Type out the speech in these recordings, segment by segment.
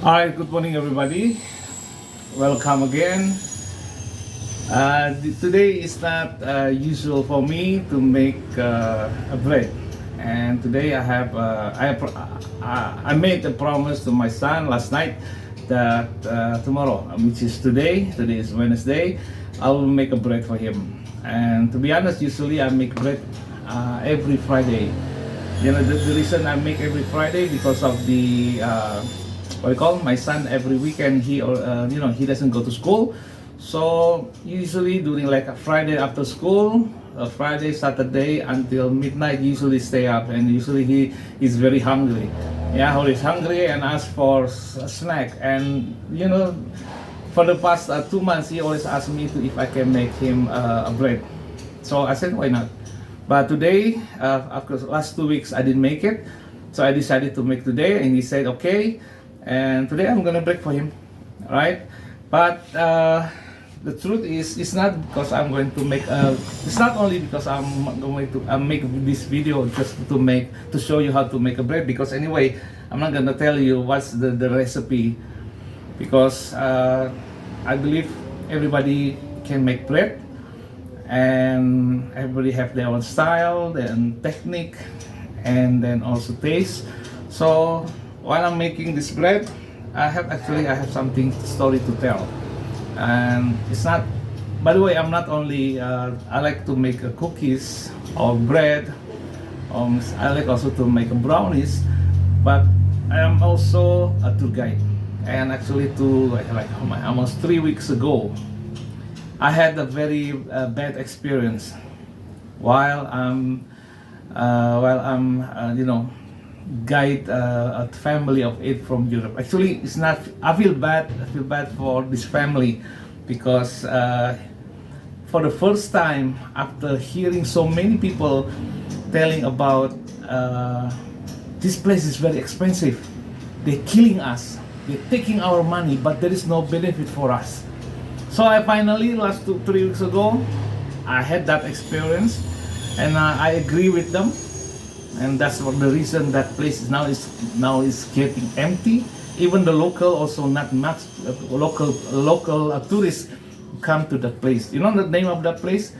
Alright, good morning everybody. Welcome again. Today is not usual for me to make a bread, and today I made a promise to my son last night that tomorrow, which is today is Wednesday, I will make a bread for him. And to be honest, usually I make bread every Friday. You know, the reason I make every Friday because of the what I call my son. Every weekend he doesn't go to school, so usually during like a Friday after school, Friday Saturday until midnight, usually stay up, and usually he is very hungry. Yeah, he's hungry and asks for a snack. And for the past 2 months he always asks me to if I can make him a bread. So I said why not. But today, after last 2 weeks I didn't make it, so I decided to make today, and he said okay. And today I'm gonna bake for him, right? But the truth is, it's not because I'm going to make. It's not only because I'm going to make this video just to show you how to make a bread. Because anyway, I'm not gonna tell you what's the recipe, because I believe everybody can make bread, and everybody have their own style and technique, and then also taste. So while I'm making this bread, I have something story to tell. And it's not, by the way, I'm not only I like to make cookies or bread. I like also to make brownies, but I am also a tour guide. And actually, almost 3 weeks ago, I had a very bad experience while I'm guide a family of 8 from Europe. Actually, it's not. I feel bad. For this family, because for the first time, after hearing so many people telling about this place is very expensive, they're killing us, they're taking our money, but there is no benefit for us. So I finally, last 3 weeks ago, I had that experience, and I agree with them. And that's what the reason that place now is getting empty. Even the local, also not much local tourists come to that place. You know the name of that place?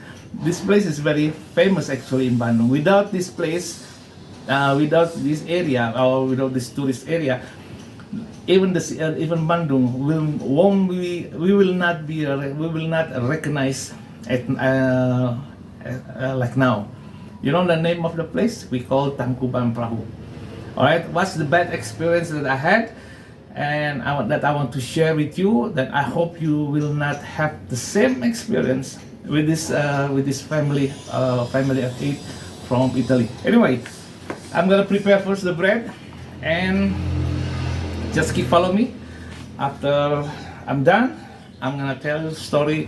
This place is very famous actually in Bandung. Without this place, without this area, or without this tourist area, even Bandung we will not recognize it like now. You know the name of the place? We call Tangkuban Perahu. Alright, what's the bad experience that I had, and that I want to share with you, that I hope you will not have the same experience with this family of 8 from Italy. Anyway, I'm gonna prepare first the bread, and just keep follow me. After I'm done, I'm gonna tell you the story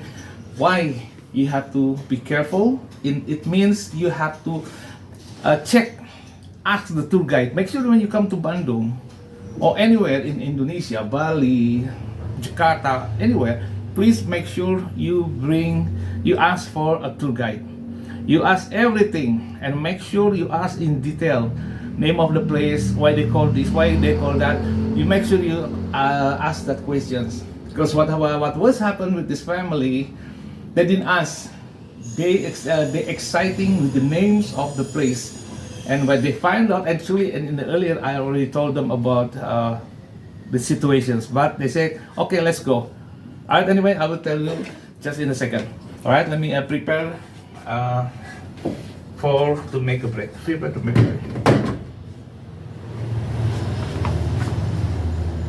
why you have to be careful. It means you have to ask the tour guide. Make sure when you come to Bandung or anywhere in Indonesia, Bali, Jakarta, anywhere, please make sure you ask for a tour guide. You ask everything, and make sure you ask in detail. Name of the place, why they call this, why they call that. You make sure you ask that questions. Because what was happened with this family, they didn't ask. They exciting with the names of the place, and when they find out, actually, and in the earlier I already told them about the situations, but they said okay, let's go. Alright, anyway, I will tell you just in a second. Alright, let me prepare to make a bread.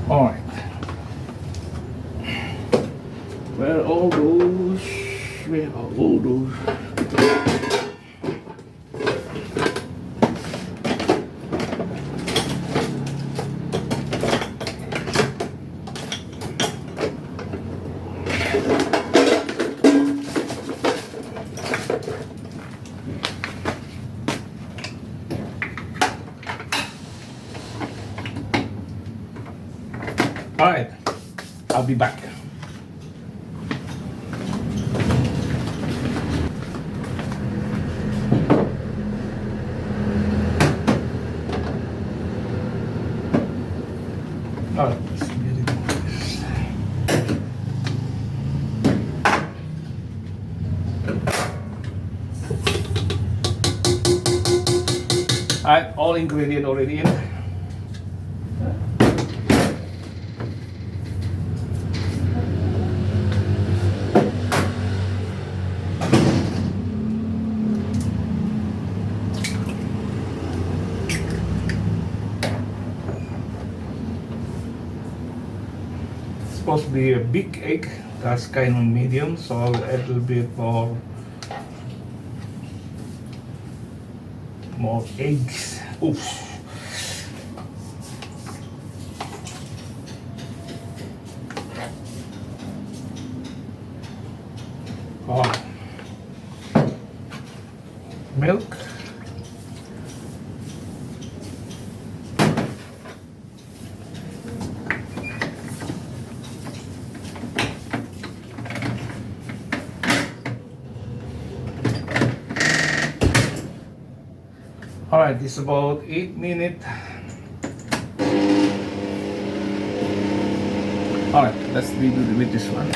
Alright, where are all those? Alright, I'll be back. Oh, it's very Alright, all ingredient already in. Supposed to be a big egg, that's kind of medium, so I'll add a little bit more eggs. Oops. Oh. Milk. Alright, it's about 8 minutes. Alright, let's do with this one.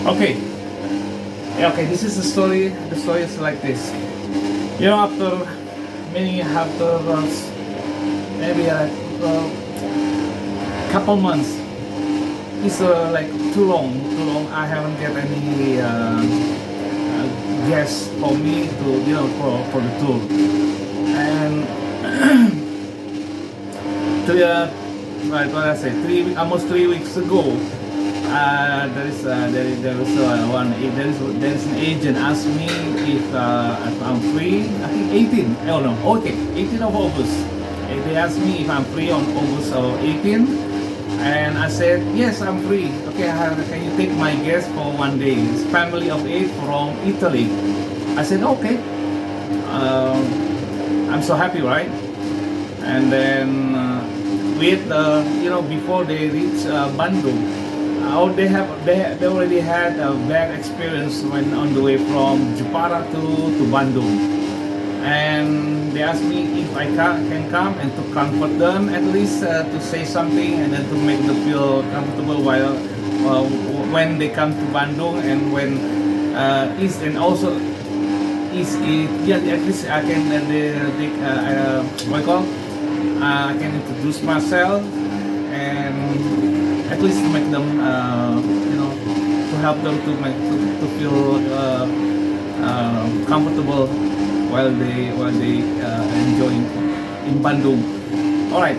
Okay. Yeah, okay, this is the story. The story is like this. You know, after maybe couple months, it's like too long. I haven't get any guests for me to, you know, for the tour. And almost 3 weeks ago, there is an agent asked me if I'm free. I think 18. Oh no, okay, 18 of August. They asked me if I'm free on August 18, and I said yes, I'm free. Okay, can you take my guest for 1 day? It's family of 8 from Italy. I said okay. I'm so happy, right? And then you know, before they reach Bandung. They already had a bad experience when on the way from Jepara to Bandung, and they asked me if I can come and to comfort them, at least to say something and then to make them feel comfortable while when they come to Bandung, and when and also yeah, at least I can I can introduce myself and at least to make them, you know, to help them to feel comfortable while they enjoying in Bandung. All right,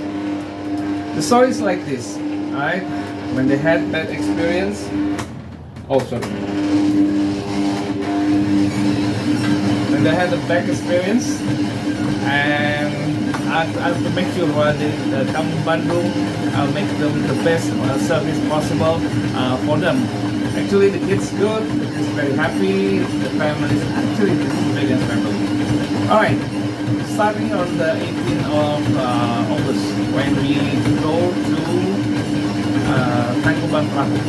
the story is like this. All right, when they had that experience. Oh, sorry. When they had a bad experience, and I have to make sure while they come to Bandung, I'll make them the best service possible for them. Actually, the kids good, the kids very happy, the family is actually the biggest family. Alright, starting on the 18th of August, when we go to Tangkuban Perahu.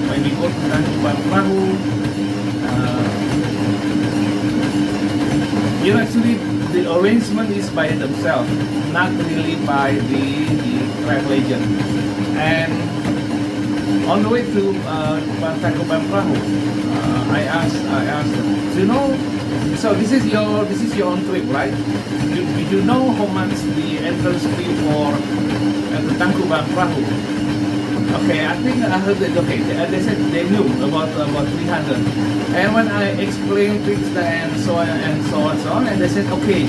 When we go to Tangkuban Perahu, you know, actually the arrangement is by themselves, not really by the travel agent. And on the way to Tangkuban Perahu, I asked them, you know, so this is your own trip, right? Did you know how much the entrance fee for the Tangkuban Perahu? Okay, I think I heard that. Okay, they said they knew about 300. And when I explained things and so on and so on, and they said okay,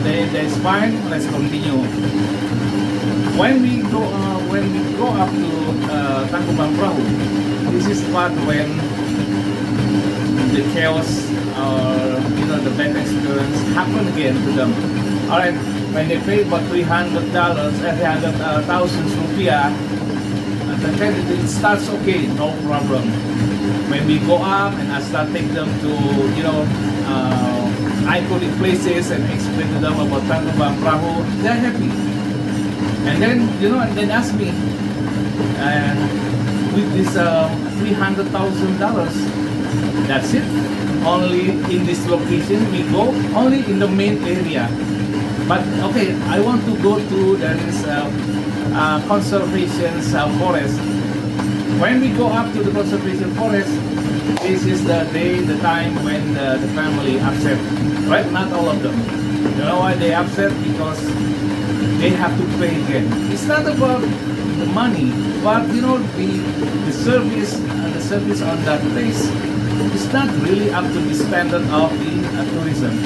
that's fine. Let's continue. When we go up to Tangkuban Perahu, this is part when the chaos or you know the bad experience happen again to them. All right, when they pay about $300, 300,000 rupiah. then it starts okay, no problem. When we go up and I start taking them to, you know, iconic places and explain to them about Tangkuban Perahu, they're happy. And then, you know, and then ask me, with this $300,000, that's it. Only in this location we go, only in the main area. But okay, I want to go to this conservation forest. When we go up to the conservation forest, this is the day, the time when the family upset. Right? Not all of them. You know why they upset? Because they have to pay again. It's not about the money, but you know the service on that place. It's not really up to the standard of the tourism.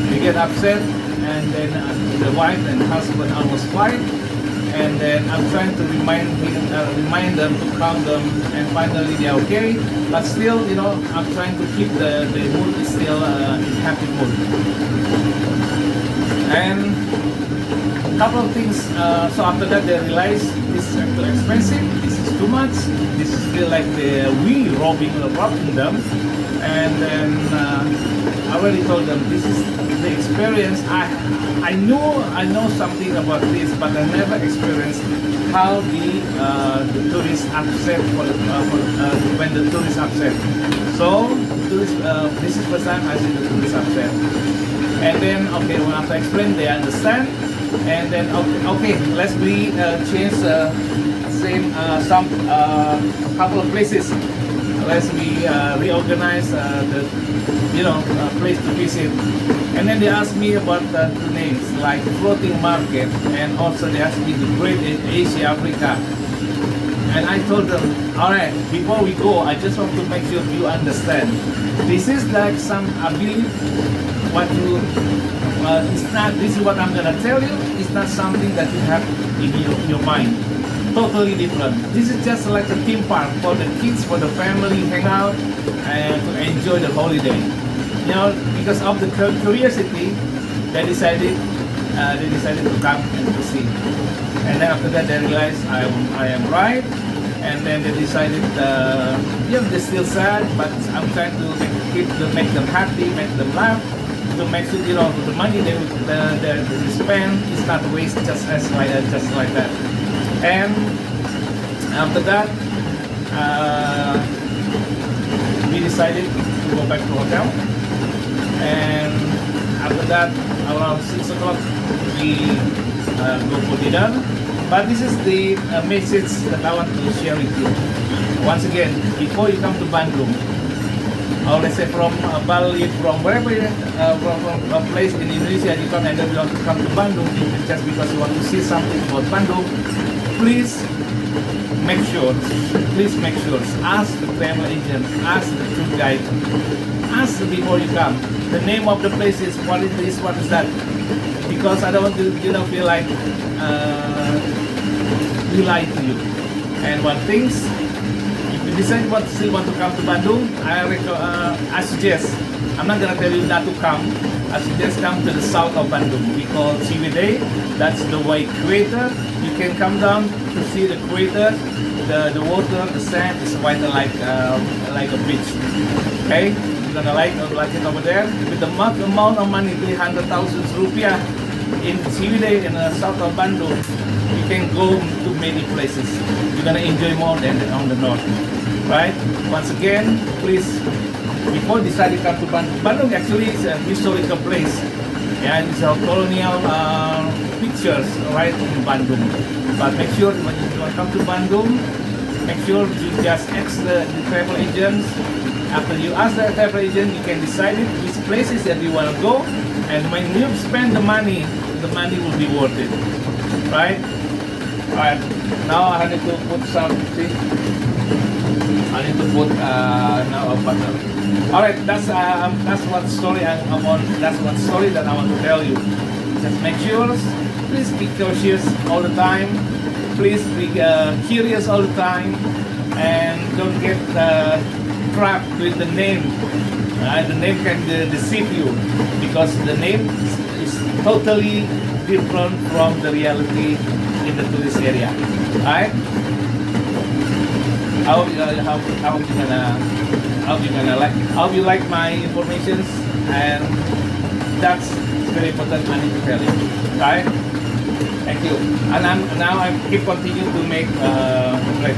They get upset, and then the wife and husband almost fight. And then I'm trying to remind them to calm them, and finally they're okay. But still, you know, I'm trying to keep the mood is still in happy mood. And a couple of things. So after that, they realize this is too expensive. This is too much. This is feel like we robbing them. And then I already told them this is the experience. I know something about this, but I never experienced how the tourists upset when the tourists upset. So this is first time I see the tourists upset. And then okay, when after I explain, they understand. And then okay, let's change some couple of places. Let's reorganize the place to visit. And then they asked me about the names like floating market, and also they asked me the great Asia Africa. And I told them, all right, before we go, I just want to make sure you understand. This is like I believe what you. It's not. This is what I'm gonna tell you. It's not something that you have in your mind. Totally different. This is just like a theme park for the kids, for the family, hang out and to enjoy the holiday. You know, because of the curiosity, they decided to come and to see. And then after that, they realized I am right. And then they decided, they're still sad, but I'm trying to make them happy, make them laugh, to make sure the money they spend is not waste just like that. And after that, we decided to go back to hotel. And after that, around 6 o'clock, we go for dinner. But this is the message that I want to share with you. Once again, before you come to Bandung, or let's say from Bali, from wherever, from a place in Indonesia you come and then you want to come to Bandung, just because you want to see something about Bandung, please make sure, ask the travel agent, ask the tour guide, ask before you come. The name of the place is what is this, what is that? Because I don't want to, feel like we lie to you. And one thing, if you decide still want to come to Bandung, I suggest, I'm not gonna tell you not to come. I suggest come to the south of Bandung. We call Ciwidey. That's the white crater. You can come down to see the crater. The water, the sand is white like a beach. Okay, you're gonna like it over there. With the amount of money, 300,000 rupiah in Ciwidey in the south of Bandung, you can go to many places. You're gonna enjoy more than on the north, right? Once again, please, before deciding to come to Bandung, Bandung actually is a historical place. Yeah, it's a colonial pictures right in Bandung. But make sure when you come to Bandung, make sure you just ask the travel agents. After you ask the travel agent, you can decide which places that you want to go. And when you spend the money will be worth it, right? Alright, now I need to put something. I need to put now a butter. Alright, that's what story that's what story that I want to tell you. Just make sure, please be cautious all the time. Please be curious all the time, and don't get trapped with the name. The name can deceive you because the name is totally different from the reality in the tourist area. Alright? I hope you like my informations, and that's very important. I need to tell you. Okay? Thank you. And now I keep continue to make bread.